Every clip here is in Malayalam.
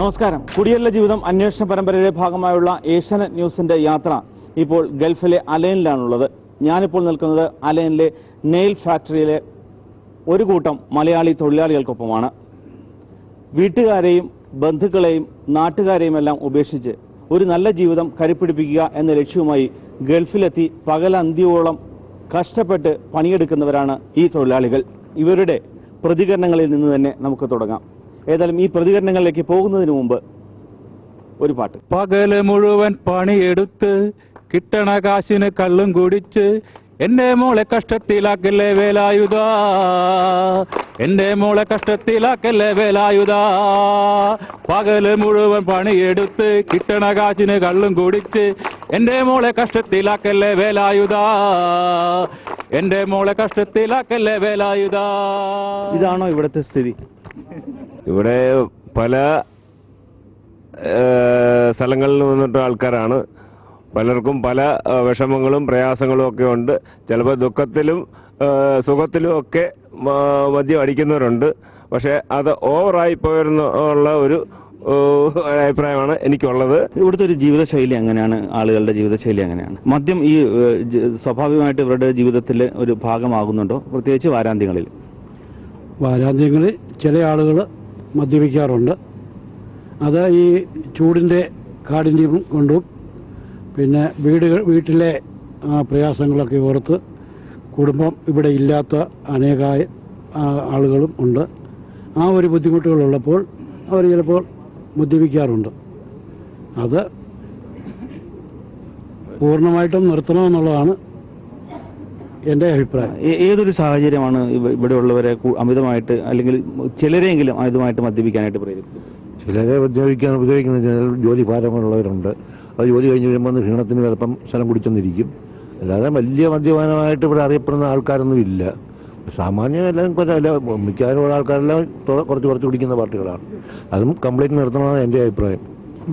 നമസ്കാരം. കുടിയേറ്റ ജീവിതം അന്വേഷണ പരമ്പരയുടെ ഭാഗമായുള്ള ഏഷ്യാനെറ്റ് ന്യൂസിന്റെ യാത്ര ഇപ്പോൾ ഗൾഫിലെ അലൈനിലാണുള്ളത്. ഞാനിപ്പോൾ നിൽക്കുന്നത് അലൈനിലെ നെയിൽ ഫാക്ടറിയിലെ ഒരു കൂട്ടം മലയാളി തൊഴിലാളികൾക്കൊപ്പമാണ്. വീട്ടുകാരെയും ബന്ധുക്കളെയും നാട്ടുകാരെയും എല്ലാം ഉപേക്ഷിച്ച് ഒരു നല്ല ജീവിതം കരുപ്പിടിപ്പിക്കുക എന്ന ലക്ഷ്യവുമായി ഗൾഫിലെത്തി പകലന്തിയോളം കഷ്ടപ്പെട്ട് പണിയെടുക്കുന്നവരാണ് ഈ തൊഴിലാളികൾ. ഇവരുടെ പ്രതികരണങ്ങളിൽ നിന്ന് തന്നെ നമുക്ക് തുടങ്ങാം. ഏതായാലും ഈ പ്രതികരണങ്ങളിലേക്ക് പോകുന്നതിന് മുമ്പ് ഒരു പാട്ട്. പകല് മുഴുവൻ പണിയെടുത്ത് കിട്ടണ കാശിന് കള്ളും കുടിച്ച് എന്റെ മോളെ കഷ്ടത്തിലാക്കല്ലേ വേലായുധാ, എന്റെ മോളെ കഷ്ടത്തിലാക്കല്ലേ വേലായുധാ. പകല് മുഴുവൻ പണിയെടുത്ത് കിട്ടണ കാശിന് കള്ളും കുടിച്ച് എന്റെ മോളെ കഷ്ടത്തിലാക്കല്ലേ വേലായുധാ, എന്റെ മോളെ കഷ്ടത്തിലാക്കല്ലേ വേലായുധാ. ഇതാണോ ഇവിടുത്തെ സ്ഥിതി? ഇവിടെ പല സ്ഥലങ്ങളിൽ നിന്നിട്ട് ആൾക്കാരാണ്. പലർക്കും പല വിഷമങ്ങളും പ്രയാസങ്ങളും ഒക്കെ ഉണ്ട്. ചിലപ്പോൾ ദുഃഖത്തിലും സുഖത്തിലും ഒക്കെ മദ്യം അടിക്കുന്നവരുണ്ട്. പക്ഷെ അത് ഓവറായി പോയിരുന്നുള്ള ഒരു അഭിപ്രായമാണ് എനിക്കുള്ളത്. ഇവിടുത്തെ ഒരു ജീവിതശൈലി എങ്ങനെയാണ്? ആളുകളുടെ ജീവിതശൈലി എങ്ങനെയാണ്? മദ്യം ഈ സ്വാഭാവികമായിട്ട് ഇവരുടെ ജീവിതത്തിൽ ഒരു ഭാഗമാകുന്നുണ്ടോ? പ്രത്യേകിച്ച് വാരാന്ത്യങ്ങളിൽ ചില ആളുകൾ മദ്യപിക്കാറുണ്ട്. അത് ഈ ചൂടിൻ്റെ കാഠിന്യം കൊണ്ടും പിന്നെ വീട്ടിലെ പ്രയാസങ്ങളൊക്കെ ഓർത്ത് കുടുംബം ഇവിടെ ഇല്ലാത്ത അനേകായ ആളുകളും ഉണ്ട്. ആ ഒരു ബുദ്ധിമുട്ടുകളുള്ളപ്പോൾ അവർ ചിലപ്പോൾ മദ്യപിക്കാറുണ്ട്. അത് പൂർണ്ണമായിട്ടും നിർത്തണമെന്നുള്ളതാണ് എൻ്റെ അഭിപ്രായം. ഏതൊരു സാഹചര്യമാണ് ഇവിടെയുള്ളവരെ അമിതമായിട്ട് അല്ലെങ്കിൽ ചിലരെങ്കിലും അമിതമായിട്ട് മദ്യപിക്കാനായിട്ട് പ്രേരിപ്പിക്കും? ചിലരെ ഉപദ്രവിക്കുന്ന ജോലി ഭാരമുള്ളവരുണ്ട്. അത് ജോലി കഴിഞ്ഞ് വരുമ്പോൾ ക്ഷീണത്തിന് ചിലപ്പം സ്ഥലം കുടിച്ചെന്നിരിക്കും. അല്ലാതെ വലിയ മദ്യപാനമായിട്ട് ഇവിടെ അറിയപ്പെടുന്ന ആൾക്കാരൊന്നും ഇല്ല. സാമാന്യം എല്ലാവരും മിക്കവാറും ആൾക്കാരെല്ലാം കുറച്ച് കുടിക്കുന്ന പാർട്ടികളാണ്. അതും കംപ്ലീറ്റ് നിർത്തണമെന്നാണ് എൻ്റെ അഭിപ്രായം.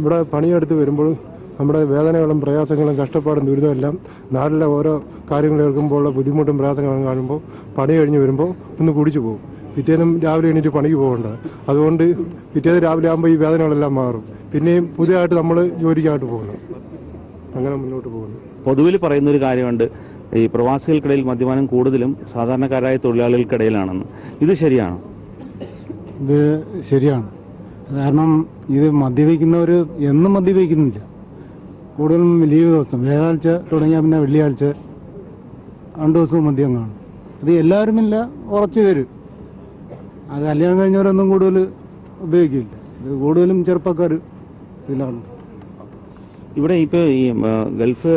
ഇവിടെ പണിയെടുത്ത് വരുമ്പോൾ നമ്മുടെ വേദനകളും പ്രയാസങ്ങളും കഷ്ടപ്പാടും ദുരിതവും എല്ലാം നാട്ടിലെ ഓരോ കാര്യങ്ങൾ കേൾക്കുമ്പോഴുള്ള ബുദ്ധിമുട്ടും പ്രയാസങ്ങളും കാണുമ്പോൾ പണി കഴിഞ്ഞ് വരുമ്പോൾ ഒന്ന് കുടിച്ചു പോകും. പിറ്റേന്നും രാവിലെ എണീറ്റ് പണിക്ക് പോകണ്ട. അതുകൊണ്ട് പിറ്റേന്ന് രാവിലെ ആകുമ്പോൾ ഈ വേദനകളെല്ലാം മാറും. പിന്നെയും പുതിയതായിട്ട് നമ്മൾ ജോലിക്കായിട്ട് പോകുന്നു. അങ്ങനെ മുന്നോട്ട് പോകുന്നു. പൊതുവിൽ പറയുന്നൊരു കാര്യമുണ്ട്, ഈ പ്രവാസികൾക്കിടയിൽ മദ്യപാനം കൂടുതലും സാധാരണക്കാരായ തൊഴിലാളികൾക്കിടയിലാണെന്ന്. ഇത് ശരിയാണോ? ഇത് ശരിയാണ്. കാരണം ഇത് മദ്യപിക്കുന്നവർ എന്നും മദ്യപിക്കുന്നില്ല. കൂടുതലും ലീവ് ദിവസം വ്യാഴാഴ്ച തുടങ്ങിയാൽ പിന്നെ വെള്ളിയാഴ്ച 2 ദിവസവും മദ്യം കാണും. അത് എല്ലാവരുമില്ല, കുറച്ച് പേര്. ആ കല്യാണം കഴിഞ്ഞവരൊന്നും കൂടുതൽ ഉപയോഗിക്കില്ല. ഇത് കൂടുതലും ചെറുപ്പക്കാർ ഇതിലാണ്. ഇവിടെ ഇപ്പോൾ ഈ ഗൾഫ്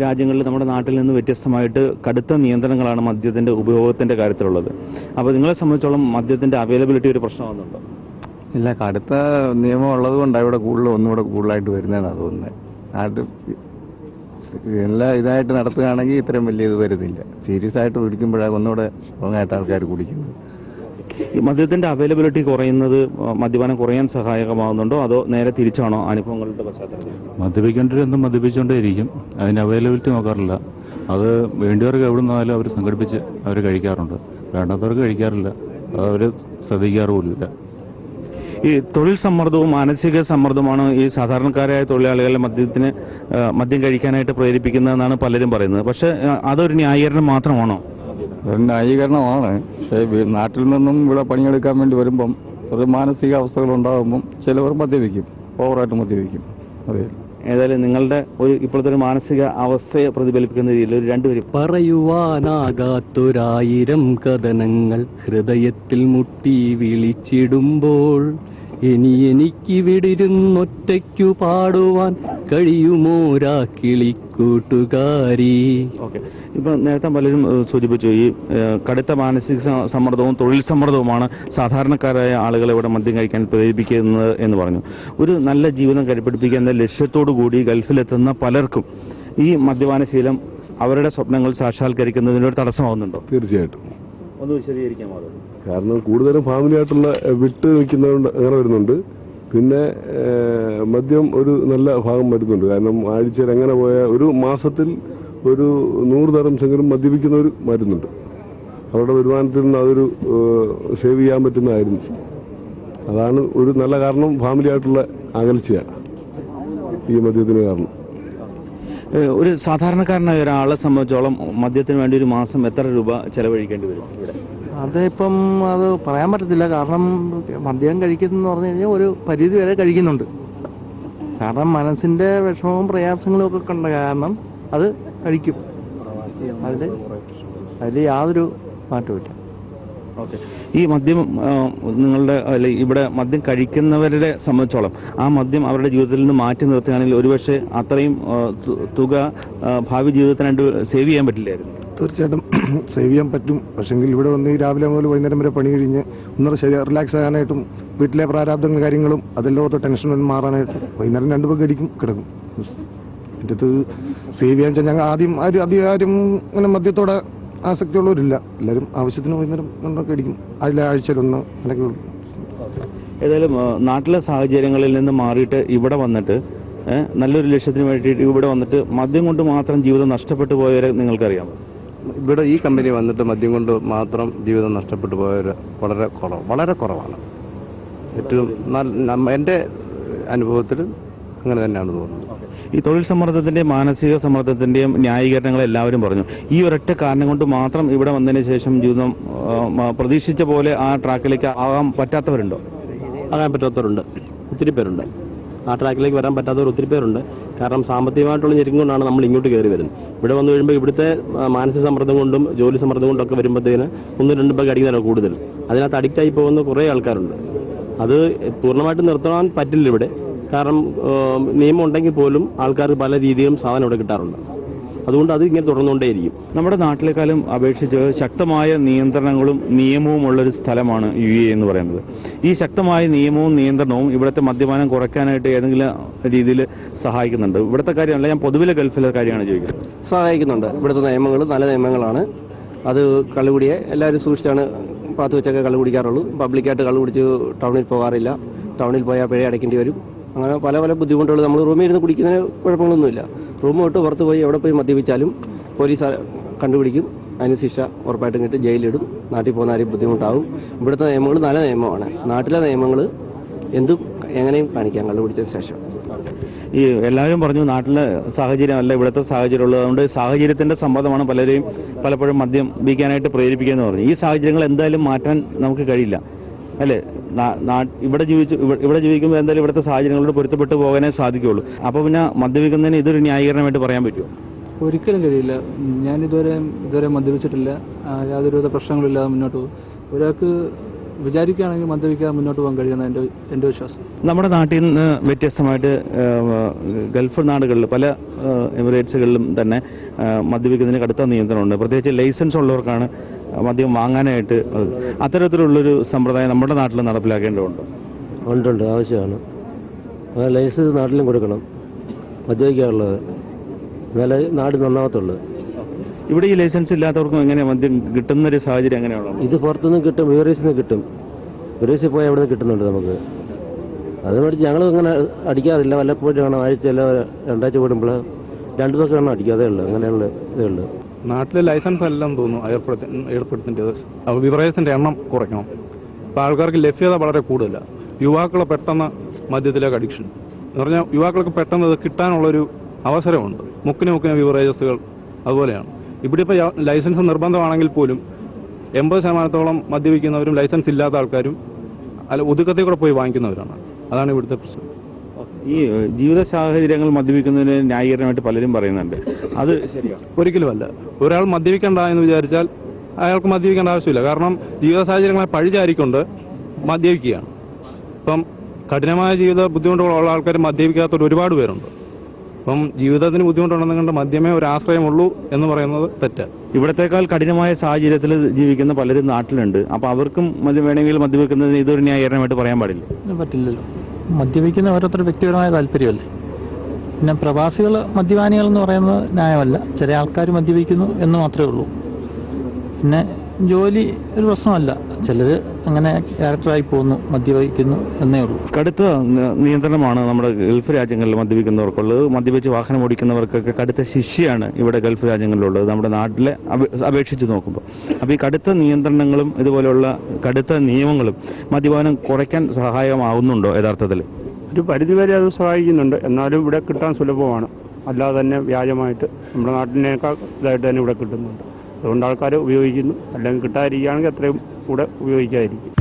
രാജ്യങ്ങളിൽ നമ്മുടെ നാട്ടിൽ നിന്ന് വ്യത്യസ്തമായിട്ട് കടുത്ത നിയന്ത്രണങ്ങളാണ് മദ്യത്തിൻ്റെ ഉപയോഗത്തിൻ്റെ കാര്യത്തിലുള്ളത്. അപ്പോൾ നിങ്ങളെ സംബന്ധിച്ചോളം മദ്യത്തിൻ്റെ അവൈലബിലിറ്റി ഒരു പ്രശ്നമാകുന്നുണ്ടോ? ഇല്ല, കടുത്ത നിയമം ഉള്ളത് കൊണ്ടാണ് ഇവിടെ ഒന്നുകൂടെ കൂടുതലായിട്ട് വരുന്നതെന്നാണ് തോന്നുന്നത്. നാട്ടിൽ എല്ലാം ഇതായിട്ട് നടത്തുകയാണെങ്കിൽ ഇത്രയും വലിയ ഇത് വരുന്നില്ല. സീരിയസ് ആയിട്ട് കുടിക്കുമ്പോഴാണ് ഒന്നുകൂടെ സ്ട്രോങ് ആയിട്ട് ആൾക്കാർ കുടിക്കുന്നത്. ഈ മദ്യത്തിൻ്റെ അവൈലബിലിറ്റി കുറയുന്നത് മദ്യപാനം കുറയാൻ സഹായകമാകുന്നുണ്ടോ, അതോ നേരെ തിരിച്ചാണോ അനുഭവങ്ങളുടെ പശ്ചാത്തലത്തിൽ? മദ്യപിക്കേണ്ടവരെന്നും മദ്യപിച്ചുകൊണ്ടേയിരിക്കും. അതിന് അവൈലബിലിറ്റി നോക്കാറില്ല. അത് വേണ്ടിയവർക്ക് എവിടെ നിന്നാലും അവർ സംഘടിപ്പിച്ച് അവർ കഴിക്കാറുണ്ട്. വേണ്ടാത്തവർക്ക് കഴിക്കാറില്ല. അത് അവർ ശ്രദ്ധിക്കാറുമില്ല. ഈ തൊഴിൽ സമ്മർദ്ദവും മാനസിക സമ്മർദ്ദവുമാണ് ഈ സാധാരണക്കാരായ തൊഴിലാളികളെ മദ്യം കഴിക്കാനായിട്ട് പ്രേരിപ്പിക്കുന്നതെന്നാണ് പലരും പറയുന്നത്. പക്ഷെ അതൊരു ന്യായീകരണം മാത്രമാണോ? ഒരു ന്യായീകരണമാണ്. പക്ഷേ നാട്ടിൽ നിന്നും ഇവിടെ പണിയെടുക്കാൻ വേണ്ടി വരുമ്പം ഒരു മാനസിക അവസ്ഥകൾ ഉണ്ടാകുമ്പം ചിലവർ മദ്യപിക്കും, ഓവറായിട്ട് മദ്യപിക്കും. അതെ. ഏതായാലും നിങ്ങളുടെ ഇപ്പോഴത്തെ ഒരു മാനസിക അവസ്ഥയെ പ്രതിഫലിപ്പിക്കുന്ന രീതിയിൽ ഒരു രണ്ടുപേരും പറയുവാനാകാത്തൊരായിരം കഥനങ്ങൾ ഹൃദയത്തിൽ മുട്ടി വിളിച്ചിടുമ്പോൾ എനിക്ക് വിടിരുന്നൊറ്റയ്ക്കു പാടുവാൻ കഴിയുമോരാ കിളിക്കൂട്ടുകാരി. ഓക്കെ, ഇപ്പം നേരത്തെ പലരും സൂചിപ്പിച്ചു ഈ കടുത്ത മാനസിക സമ്മർദ്ദവും തൊഴിൽ സമ്മർദ്ദവുമാണ് സാധാരണക്കാരായ ആളുകളെ ഇവിടെ മദ്യം കഴിക്കാൻ പ്രേരിപ്പിക്കുന്നത് എന്ന് പറഞ്ഞു. ഒരു നല്ല ജീവിതം കരുപ്പിടിപ്പിക്കുക എന്ന ലക്ഷ്യത്തോടു കൂടി ഗൾഫിലെത്തുന്ന പലർക്കും ഈ മദ്യപാനശീലം അവരുടെ സ്വപ്നങ്ങൾ സാക്ഷാത്കരിക്കുന്നതിനൊരു തടസ്സമാകുന്നുണ്ടോ? തീർച്ചയായിട്ടും. ഒന്ന് വിശദീകരിക്കാമോ? കാരണം കൂടുതലും ഫാമിലി ആയിട്ടുള്ള വിട്ട് നിൽക്കുന്നതുകൊണ്ട് അങ്ങനെ വരുന്നുണ്ട്. പിന്നെ മദ്യം ഒരു നല്ല ഭാഗം വരുന്നുണ്ട്. കാരണം ആഴ്ചയിൽ എങ്ങനെ പോയാൽ ഒരു മാസത്തിൽ ഒരു 100 തരംസെങ്കിലും മദ്യപിക്കുന്നവർ വരുന്നുണ്ട്. അവരുടെ വരുമാനത്തിൽ നിന്ന് അതൊരു സേവ് ചെയ്യാൻ പറ്റുന്നതായിരുന്നു. അതാണ് ഒരു നല്ല കാരണം. ഫാമിലി ആയിട്ടുള്ള അകൽച്ചയാണ് ഈ മദ്യത്തിന് കാരണം. ഒരു സാധാരണക്കാരനായ ഒരാളെ സംബന്ധിച്ചോളം മദ്യത്തിന് വേണ്ടി ഒരു മാസം എത്ര രൂപ ചെലവഴിക്കേണ്ടി വരും ഇവിടെ? അതിപ്പം അത് പറയാൻ പറ്റത്തില്ല. കാരണം മദ്യം കഴിക്കുന്നു പറഞ്ഞു കഴിഞ്ഞാൽ ഒരു പരിധി വരെ കഴിക്കുന്നുണ്ട്. കാരണം മനസ്സിൻ്റെ വിഷമവും പ്രയാസങ്ങളും ഒക്കെ കണ്ട കാരണം അത് കഴിക്കും. അതിൽ യാതൊരു മാറ്റവും. ഓക്കെ. ഈ മദ്യം നിങ്ങളുടെ ഇവിടെ മദ്യം കഴിക്കുന്നവരുടെ സംബന്ധിച്ചോളം ആ മദ്യം അവരുടെ ജീവിതത്തിൽ നിന്ന് മാറ്റി നിർത്തുകയാണെങ്കിൽ ഒരുപക്ഷെ അത്രയും തുക ഭാവി ജീവിതത്തിനായിട്ട് സേവ് ചെയ്യാൻ പറ്റില്ലായിരുന്നു. തീർച്ചയായിട്ടും സേവ് ചെയ്യാൻ പറ്റും. പക്ഷെങ്കിൽ ഇവിടെ വന്ന് രാവിലെ മുതൽ വൈകുന്നേരം വരെ പണി കഴിഞ്ഞ് ഒന്ന് റിലാക്സ് ആകാനായിട്ടും വീട്ടിലെ പ്രാരാബ്ദങ്ങളും കാര്യങ്ങളും അതെല്ലാം ടെൻഷൻ മാറാനായിട്ടും വൈകുന്നേരം 2 പേർക്ക് അടിക്കും കിടക്കും. എൻ്റെ അടുത്ത് സേവ് ചെയ്യാൻ വെച്ചാൽ ഞങ്ങൾ ആരും ഇങ്ങനെ മദ്യത്തോടെ ആസക്തിയുള്ളവരില്ല. എല്ലാവരും ആവശ്യത്തിന് വൈകുന്നേരം 2 അടിക്കും. ആഴ്ചയിലൊന്ന് അങ്ങനെയൊക്കെ ഉള്ളൂ. ഏതായാലും നാട്ടിലെ സാഹചര്യങ്ങളിൽ നിന്ന് മാറിയിട്ട് ഇവിടെ വന്നിട്ട് നല്ലൊരു ലക്ഷ്യത്തിന് വേണ്ടിയിട്ട് ഇവിടെ വന്നിട്ട് മദ്യം കൊണ്ട് മാത്രം ജീവിതം നഷ്ടപ്പെട്ടു പോയവരെ നിങ്ങൾക്കറിയാമോ? ഇവിടെ ഈ കമ്പനി വന്നിട്ട് മദ്യം കൊണ്ട് മാത്രം ജീവിതം നഷ്ടപ്പെട്ടു പോയവർ വളരെ കുറവാണ്. ഏറ്റവും എൻ്റെ അനുഭവത്തിൽ അങ്ങനെ തന്നെയാണ് തോന്നുന്നത്. ഈ തൊഴിൽ സമ്മർദ്ദത്തിന്റെയും മാനസിക സമ്മർദ്ദത്തിന്റെയും ന്യായീകരണങ്ങൾ എല്ലാവരും പറഞ്ഞു. ഈ ഒരൊറ്റ കാരണം കൊണ്ട് മാത്രം ഇവിടെ വന്നതിന് ശേഷം ജീവിതം പ്രതീക്ഷിച്ച പോലെ ആ ട്രാക്കിലേക്ക് ആകാൻ പറ്റാത്തവരുണ്ടോ? ആകാൻ പറ്റാത്തവരുണ്ട്, ഒത്തിരി പേരുണ്ട്. ആ ട്രാക്കിലേക്ക് വരാൻ പറ്റാത്തവർ ഒത്തിരി പേരുണ്ട്. കാരണം സാമ്പത്തികമായിട്ടുള്ള ഞെരുക്കം കൊണ്ടാണ് നമ്മൾ ഇങ്ങോട്ട് കയറി വരുന്നത്. ഇവിടെ വന്നു കഴിയുമ്പോൾ ഇവിടുത്തെ മാനസിക സമ്മർദ്ദം കൊണ്ടും ജോലി സമ്മർദ്ദം കൊണ്ടൊക്കെ വരുമ്പോഴത്തേന് 1-2 പേർക്ക് അടിക്കുന്നതാണ് കൂടുതൽ. അതിനകത്ത് അഡിക്റ്റായി പോകുന്ന കുറേ ആൾക്കാരുണ്ട്. അത് പൂർണ്ണമായിട്ട് നിർത്താൻ പറ്റില്ല ഇവിടെ. കാരണം നിയമം ഉണ്ടെങ്കിൽ പോലും ആൾക്കാർക്ക് പല രീതിയിലും സാധനം ഇവിടെ കിട്ടാറുണ്ട്. അതുകൊണ്ട് അത് ഇങ്ങനെ തുടർന്നുകൊണ്ടേയിരിക്കും. നമ്മുടെ നാട്ടിലേക്കാളും അപേക്ഷിച്ച് ശക്തമായ നിയന്ത്രണങ്ങളും നിയമവും ഉള്ളൊരു സ്ഥലമാണ് UAE എന്ന് പറയുന്നത്. ഈ ശക്തമായ നിയമവും നിയന്ത്രണവും ഇവിടുത്തെ മദ്യപാനം കുറയ്ക്കാനായിട്ട് ഏതെങ്കിലും രീതിയിൽ സഹായിക്കുന്നുണ്ട്? ഇവിടുത്തെ കാര്യമല്ല, ഞാൻ പൊതുവിലെ ഗൾഫിലെ കാര്യമാണ് ചോദിക്കുന്നത്. സഹായിക്കുന്നുണ്ട്. ഇവിടുത്തെ നിയമങ്ങൾ നല്ല നിയമങ്ങളാണ്. അത് കള്ളുകുടിയെ എല്ലാവരും സൂക്ഷിച്ചാണ് പാത്ത് വെച്ചൊക്കെ കള്ളു കുടിക്കാറുള്ളൂ. പബ്ലിക്കായിട്ട് കള്ളു കുടിച്ച് ടൗണിൽ പോകാറില്ല. ടൗണിൽ പോയാൽ പിഴ അടയ്ക്കേണ്ടി വരും. അങ്ങനെ പല ബുദ്ധിമുട്ടുകൾ. നമ്മൾ റൂമിൽ ഇരുന്ന് കുടിക്കുന്നതിന് കുഴപ്പങ്ങളൊന്നുമില്ല. റൂം വിട്ട് പുറത്ത് പോയി എവിടെ പോയി മദ്യപിച്ചാലും പോലീസ് കണ്ടുപിടിക്കും. അതിന് ശിക്ഷ ഉറപ്പായിട്ടും കിട്ടും, ജയിലിടും. നാട്ടിൽ പോകുന്ന ആരും ബുദ്ധിമുട്ടാവും. ഇവിടുത്തെ നിയമങ്ങൾ നല്ല നിയമമാണ്. നാട്ടിലെ നിയമങ്ങൾ എന്തും എങ്ങനെയും കാണിക്കാം കള്ളു കുടിച്ചതിന് ശേഷം. ഈ എല്ലാവരും പറഞ്ഞു നാട്ടിലെ സാഹചര്യമല്ല ഇവിടുത്തെ സാഹചര്യം ഉള്ളത്, അതുകൊണ്ട് സാഹചര്യത്തിന്റെ സമ്മർദ്ദമാണ് പലപ്പോഴും മദ്യം ഉപയോഗിക്കാനായിട്ട് പ്രേരിപ്പിക്കുകയെന്ന് പറഞ്ഞു. ഈ സാഹചര്യങ്ങൾ എന്തായാലും മാറ്റാൻ നമുക്ക് കഴിയില്ല, അല്ലേ? ഇവിടെ ജീവിക്കുമ്പോൾ എന്തായാലും ഇവിടുത്തെ സാഹചര്യങ്ങളോട് പൊരുത്തപ്പെട്ട് പോകാനേ സാധിക്കുകയുള്ളൂ. അപ്പോൾ പിന്നെ മദ്യപിക്കുന്നതിന് ഇതൊരു ന്യായീകരണമായിട്ട് പറയാൻ പറ്റുമോ? ഒരിക്കലും കഴിയില്ല. ഞാനിതുവരെ മദ്യപിച്ചിട്ടില്ല. യാതൊരുവിധ പ്രശ്നങ്ങളില്ലാതെ മുന്നോട്ട് പോകും. ഒരാൾക്ക് വിചാരിക്കുകയാണെങ്കിൽ മദ്യപിക്കാൻ മുന്നോട്ട് പോകാൻ കഴിയുമെന്ന് എൻ്റെ വിശ്വാസം. നമ്മുടെ നാട്ടിൽ നിന്ന് വ്യത്യസ്തമായിട്ട് ഗൾഫ് നാടുകളിൽ പല എമിറേറ്റ്സുകളിലും തന്നെ മദ്യപിക്കുന്നതിന് കടുത്ത നിയന്ത്രണമുണ്ട്. പ്രത്യേകിച്ച് ലൈസൻസ് ഉള്ളവർക്കാണ് മദ്യം വാങ്ങാനായിട്ട്. അത്തരത്തിലുള്ളൊരു സമ്പ്രദായം നമ്മുടെ നാട്ടിൽ നടപ്പിലാക്കേണ്ടതുണ്ട്. ഉണ്ട്, ആവശ്യമാണ്. ലൈസൻസ് നാട്ടിലും കൊടുക്കണം മദ്യപിക്കാനുള്ളത്, എന്നാലേ നാട് നന്നാവത്തുള്ളൂ. ഇവിടെ ഈ ലൈസൻസ് ഇല്ലാത്തവർക്കും എങ്ങനെ മദ്യം കിട്ടുന്നൊരു സാഹചര്യം എങ്ങനെയാണോ? ഇത് പുറത്തുനിന്ന് കിട്ടും, ബിവറേജിൽ നിന്ന് കിട്ടും. ബിവറേജിൽ പോയാൽ അവിടെ നിന്ന് കിട്ടുന്നുണ്ട് നമുക്ക്. അത് മേടിച്ച് ഞങ്ങൾ അങ്ങനെ അടിക്കാറില്ല. വല്ലപ്പോഴും വേണം, ആഴ്ചയല്ല 2 ആഴ്ച കൂടുമ്പോൾ 2 പേർക്ക് വേണം അടിക്കുക. അതേ ഉള്ളൂ, അങ്ങനെയുള്ള ഇതേ ഉള്ളൂ. നാട്ടിലെ ലൈസൻസ് എല്ലാം തോന്നുന്നു ഏർപ്പെടുത്തേണ്ടത്. ബിവറേജസിൻ്റെ എണ്ണം കുറയ്ക്കണം. ഇപ്പോൾ ആൾക്കാർക്ക് ലഭ്യത വളരെ കൂടുതലാണ്. യുവാക്കളെ പെട്ടെന്ന് മദ്യത്തിലേക്ക് അഡിക്ഷൻ എന്ന് പറഞ്ഞാൽ യുവാക്കൾക്ക് പെട്ടെന്ന് അത് കിട്ടാനുള്ളൊരു അവസരമുണ്ട്. മുക്കിന് ബിവറേജസുകൾ അതുപോലെയാണ്. ഇവിടെ ഇപ്പോൾ ലൈസൻസ് നിർബന്ധമാണെങ്കിൽ പോലും 80% മദ്യപിക്കുന്നവരും ലൈസൻസ് ഇല്ലാത്ത ആൾക്കാരും ഒതുക്കത്തിൽ കൂടെ പോയി വാങ്ങിക്കുന്നവരാണ്. അതാണ് ഇവിടുത്തെ പ്രശ്നം. ഈ ജീവിത സാഹചര്യങ്ങൾ മദ്യപിക്കുന്നതിന് ന്യായീകരണമായിട്ട് പലരും പറയുന്നുണ്ട്. അത് ശരിയാണ്? ഒരിക്കലുമല്ല. ഒരാൾ മദ്യപിക്കേണ്ട എന്ന് വിചാരിച്ചാൽ അയാൾക്ക് മദ്യപിക്കേണ്ട ആവശ്യമില്ല. കാരണം ജീവിത സാഹചര്യങ്ങളെ പഴിചാരിക്കൊണ്ട് മദ്യപിക്കുകയാണ്. ഇപ്പം കഠിനമായ ജീവിത ബുദ്ധിമുട്ടുകളുള്ള ആൾക്കാർ മദ്യപിക്കാത്തവർ ഒരുപാട് പേരുണ്ട്. അപ്പം ജീവിതത്തിന് ബുദ്ധിമുട്ടുണ്ടെന്നുകൊണ്ട് മദ്യമേ ഒരു ആശ്രയമുള്ളൂ എന്ന് പറയുന്നത് തെറ്റ്. ഇവിടത്തേക്കാൾ കഠിനമായ സാഹചര്യത്തിൽ ജീവിക്കുന്ന പലരും നാട്ടിലുണ്ട്. അപ്പോൾ അവർക്കും വേണമെങ്കിൽ മദ്യപിക്കുന്നതിന് ഇതൊരു ന്യായീകരണമായിട്ട് പറയാൻ പാടില്ല? പറ്റില്ലല്ലോ. മദ്യപിക്കുന്ന ഓരോരുത്തരുടെ വ്യക്തിപരമായ താല്പര്യമല്ലേ. പിന്നെ പ്രവാസികൾ മദ്യപാനികൾ എന്ന് പറയുന്നത് ന്യായമല്ല. ചില ആൾക്കാർ മദ്യപിക്കുന്നു എന്ന് മാത്രമേ ഉള്ളൂ. പിന്നെ ജോലി ഒരു പ്രശ്നമല്ല. ചിലർ അങ്ങനെ ക്യാരക്ടറായി പോകുന്നു, മദ്യപിക്കുന്നു എന്നേ ഉള്ളൂ. കടുത്ത നിയന്ത്രണമാണ് നമ്മുടെ ഗൾഫ് രാജ്യങ്ങളിൽ മദ്യപിക്കുന്നവർക്കുള്ളത്. മദ്യപിച്ച് വാഹനം ഓടിക്കുന്നവർക്കൊക്കെ കടുത്ത ശിക്ഷയാണ് ഇവിടെ ഗൾഫ് രാജ്യങ്ങളിലുള്ളത്, നമ്മുടെ നാട്ടിലെ അപേക്ഷിച്ച് നോക്കുമ്പോൾ. അപ്പോൾ ഈ കടുത്ത നിയന്ത്രണങ്ങളും ഇതുപോലെയുള്ള കടുത്ത നിയമങ്ങളും മദ്യപാനം കുറയ്ക്കാൻ സഹായമാവുന്നുണ്ടോ യഥാർത്ഥത്തിൽ? ഒരു പരിധിവരെ അത് സഹായിക്കുന്നുണ്ട്. എന്നാലും ഇവിടെ കിട്ടാൻ സുലഭമാണ്. അല്ലാതെ തന്നെ വ്യാജമായിട്ട് നമ്മുടെ നാട്ടിനേക്കാൾ ഇതായിട്ട് തന്നെ ഇവിടെ കിട്ടുന്നുണ്ട്. അതുകൊണ്ട് ആൾക്കാർ ഉപയോഗിക്കുന്നു. അല്ലെങ്കിൽ കിട്ടാതിരിക്കുകയാണെങ്കിൽ അത്രയും കൂടെ ഉപയോഗിക്കാതിരിക്കും.